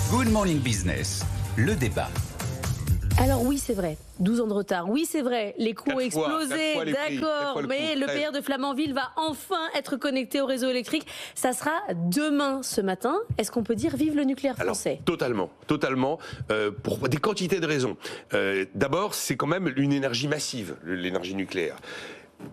Good Morning Business, le débat. Alors oui, c'est vrai, 12 ans de retard. Oui, c'est vrai, les coûts ont explosé, d'accord, mais le PR de Flamanville va enfin être connecté au réseau électrique. Ça sera demain ce matin. Est-ce qu'on peut dire vive le nucléaire français ? Alors, totalement, pour des quantités de raisons. D'abord, c'est quand même une énergie massive, l'énergie nucléaire.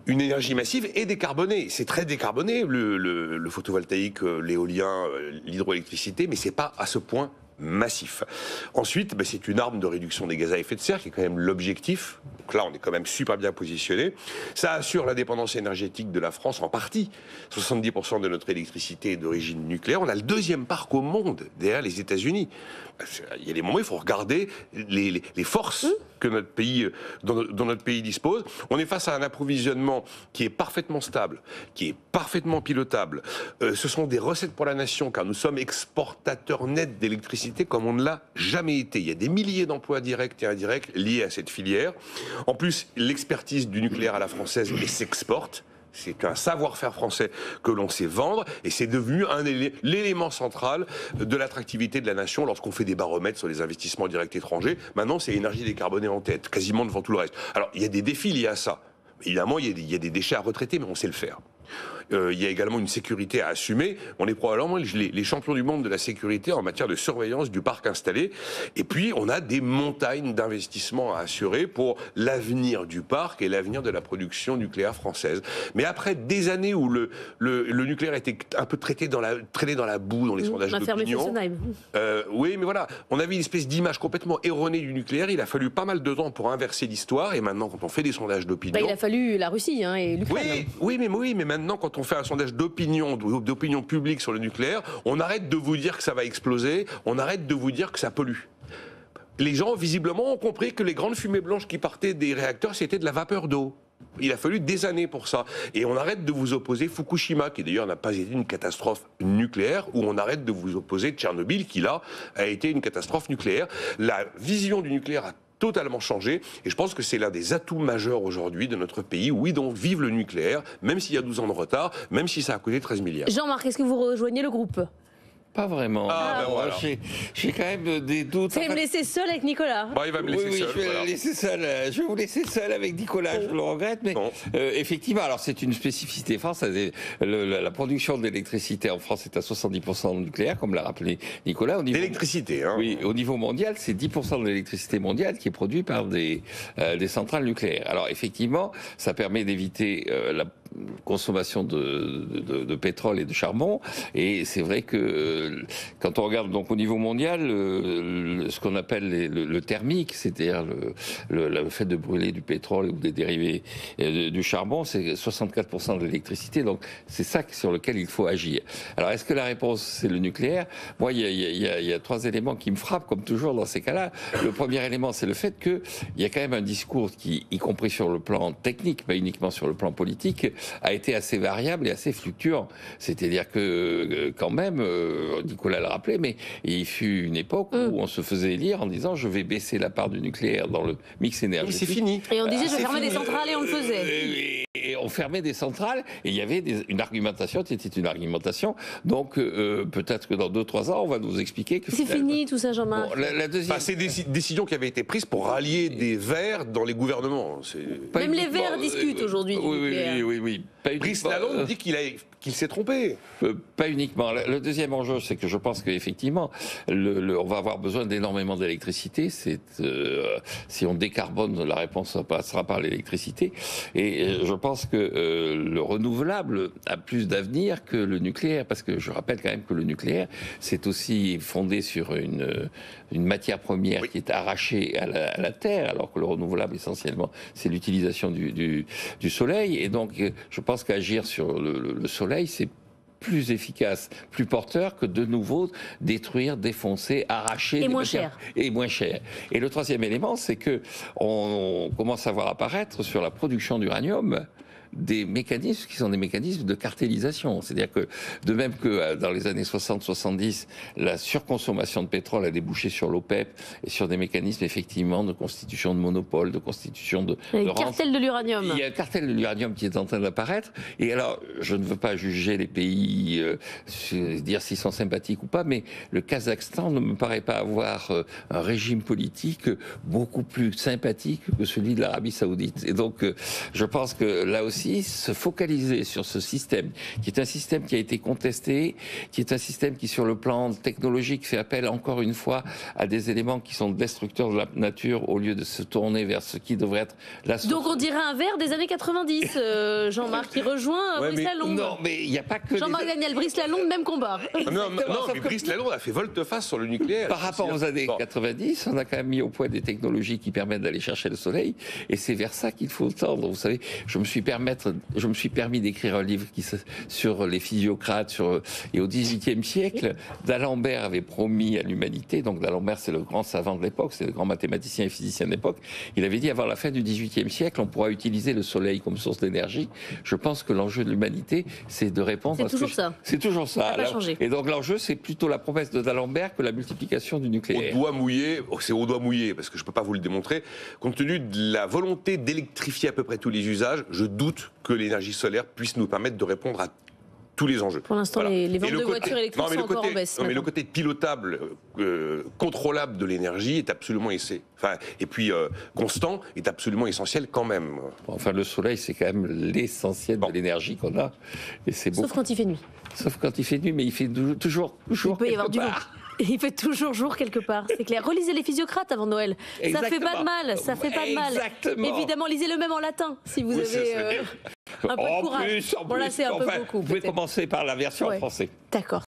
Une énergie massive et décarbonée. C'est très décarboné, le photovoltaïque, l'éolien, l'hydroélectricité, mais c'est pas à ce point massif. Ensuite, c'est une arme de réduction des gaz à effet de serre qui est quand même l'objectif. Donc là, on est quand même super bien positionné. Ça assure l'indépendance énergétique de la France en partie. 70% de notre électricité est d'origine nucléaire. On a le deuxième parc au monde, derrière les États-Unis. Il y a des moments où il faut regarder les forces que notre pays, dont notre pays dispose. On est face à un approvisionnement qui est parfaitement stable, qui est parfaitement pilotable. Ce sont des recettes pour la nation, car nous sommes exportateurs nets d'électricité comme on ne l'a jamais été. Il y a des milliers d'emplois directs et indirects liés à cette filière. En plus, l'expertise du nucléaire à la française s'exporte. C'est un savoir-faire français que l'on sait vendre et c'est devenu l'élément central de l'attractivité de la nation lorsqu'on fait des baromètres sur les investissements directs étrangers. Maintenant, c'est l'énergie décarbonée en tête, quasiment devant tout le reste. Alors, il y a des défis liés à ça. Évidemment, il y a des déchets à retraiter, mais on sait le faire. Il y a également une sécurité à assumer. On est probablement les champions du monde de la sécurité en matière de surveillance du parc installé. Et puis, on a des montagnes d'investissements à assurer pour l'avenir du parc et l'avenir de la production nucléaire française. Mais après des années où le nucléaire était un peu traîné dans la boue, dans les sondages d'opinion. Oui, mais voilà, on avait une espèce d'image complètement erronée du nucléaire. Il a fallu pas mal de temps pour inverser l'histoire. Et maintenant, quand on fait des sondages d'opinion... il a fallu la Russie et l'Ukraine. Oui, mais maintenant, quand on fait un sondage d'opinion publique sur le nucléaire, on arrête de vous dire que ça va exploser, on arrête de vous dire que ça pollue. Les gens, visiblement, ont compris que les grandes fumées blanches qui partaient des réacteurs, c'était de la vapeur d'eau. Il a fallu des années pour ça. Et on arrête de vous opposer Fukushima, qui d'ailleurs n'a pas été une catastrophe nucléaire, ou on arrête de vous opposer Tchernobyl, qui là, a été une catastrophe nucléaire. La vision du nucléaire a totalement changé, et je pense que c'est l'un des atouts majeurs aujourd'hui de notre pays. Oui, donc vive le nucléaire, même s'il y a 12 ans de retard, même si ça a coûté 13 milliards. Jean-Marc, est-ce que vous rejoignez le groupe ? Pas vraiment. Voilà. J'ai quand même des doutes. Vous allez me laisser seul avec Nicolas. Il va me laisser seul. Je vais vous laisser seul avec Nicolas, je le regrette. Mais effectivement, alors c'est une spécificité française. La production d'électricité en France est à 70% nucléaire, comme l'a rappelé Nicolas. D'électricité, hein. Oui, au niveau mondial, c'est 10% de l'électricité mondiale qui est produite par des centrales nucléaires. Alors effectivement, ça permet d'éviter la consommation de pétrole et de charbon. Et c'est vrai que quand on regarde donc au niveau mondial, ce qu'on appelle le thermique, c'est-à-dire le fait de brûler du pétrole ou des dérivés du charbon, c'est 64% de l'électricité. Donc c'est ça sur lequel il faut agir. Alors est-ce que la réponse c'est le nucléaire ? Moi, il y a trois éléments qui me frappent, comme toujours dans ces cas-là. Le premier élément, c'est le fait qu'il y a quand même un discours qui, y compris sur le plan technique, pas uniquement sur le plan politique, a été assez variable et assez fluctuant. C'est-à-dire que, quand même, Nicolas l'a rappelé, mais il fut une époque où on se faisait élire en disant je vais baisser la part du nucléaire dans le mix énergétique. C'est fini. Et on disait je vais fermer des centrales et on le faisait. Et on fermait des centrales et il y avait une argumentation qui était une argumentation. Donc peut-être que dans 2-3 ans, on va nous expliquer que... C'est fini tout ça, Jean-Marc. Bon, la deuxième... c'est des décisions qui avaient été prises pour rallier des Verts dans les gouvernements. Même les Verts discutent aujourd'hui du nucléaire. Oui. Brice Lalonde dit qu'il s'est trompé. Pas uniquement. Le deuxième enjeu, c'est que je pense qu'effectivement, on va avoir besoin d'énormément d'électricité. Si on décarbone, la réponse passera par l'électricité. Et je pense que le renouvelable a plus d'avenir que le nucléaire, parce que je rappelle quand même que le nucléaire, c'est aussi fondé sur une matière première qui est arrachée à la terre, alors que le renouvelable, essentiellement, c'est l'utilisation du soleil. Et donc, je pense qu'agir sur le soleil, c'est plus efficace, plus porteur que de nouveau détruire, défoncer, arracher. Et moins cher. Et moins cher. Et le troisième élément, c'est que on commence à voir apparaître sur la production d'uranium des mécanismes qui sont des mécanismes de cartélisation. C'est-à-dire que, de même que dans les années 60-70, la surconsommation de pétrole a débouché sur l'OPEP et sur des mécanismes effectivement de constitution de monopole, de constitution de cartel de l'uranium. Il y a un cartel de l'uranium qui est en train d'apparaître. Et alors, je ne veux pas juger les pays, dire s'ils sont sympathiques ou pas, mais le Kazakhstan ne me paraît pas avoir un régime politique beaucoup plus sympathique que celui de l'Arabie Saoudite. Et donc, je pense que là aussi, se focaliser sur ce système, qui est un système qui a été contesté, qui est un système qui, sur le plan technologique, fait appel encore une fois à des éléments qui sont destructeurs de la nature, au lieu de se tourner vers ce qui devrait être la source. Donc on dirait un verre des années 90, Jean-Marc, qui rejoint Brice Lalonde. Non, mais il n'y a pas que... Jean-Marc Daniel, Brice Lalonde, même combat. Non, mais Brice Lalonde a fait volte-face sur le nucléaire. Par rapport aux années 90, on a quand même mis au point des technologies qui permettent d'aller chercher le soleil, et c'est vers ça qu'il faut tendre. Vous savez, je me suis permis d'écrire un livre sur les physiocrates, et au XVIIIe siècle, d'Alembert avait promis à l'humanité, donc d'Alembert c'est le grand savant de l'époque, c'est le grand mathématicien et physicien de l'époque, il avait dit avant la fin du XVIIIe siècle, on pourra utiliser le soleil comme source d'énergie. Je pense que l'enjeu de l'humanité, c'est de répondre à C'est toujours ça. C'est toujours ça. Ça n'a pas changé. Et donc l'enjeu, c'est plutôt la promesse de d'Alembert que la multiplication du nucléaire. Au doigt mouillé, c'est au doigt mouillé, parce que je ne peux pas vous le démontrer. Compte tenu de la volonté d'électrifier à peu près tous les usages, je doute que l'énergie solaire puisse nous permettre de répondre à tous les enjeux. Pour l'instant, les ventes de voitures électriques sont encore en baisse. Non, mais le côté pilotable, contrôlable de l'énergie est absolument constant, est absolument essentiel quand même. Enfin, le soleil, c'est quand même l'essentiel de l'énergie qu'on a. Et c'est Sauf quand il fait nuit. Sauf quand il fait nuit, mais il fait toujours il peut y avoir du vent. Il fait toujours jour quelque part, c'est clair. Relisez les physiocrates avant Noël. Exactement. Ça fait pas de mal, ça fait pas de mal. Exactement. Évidemment, lisez-le même en latin si vous avez un peu de courage. En plus, bon là, c'est un peu beaucoup. Vous pouvez commencer par la version en français. D'accord.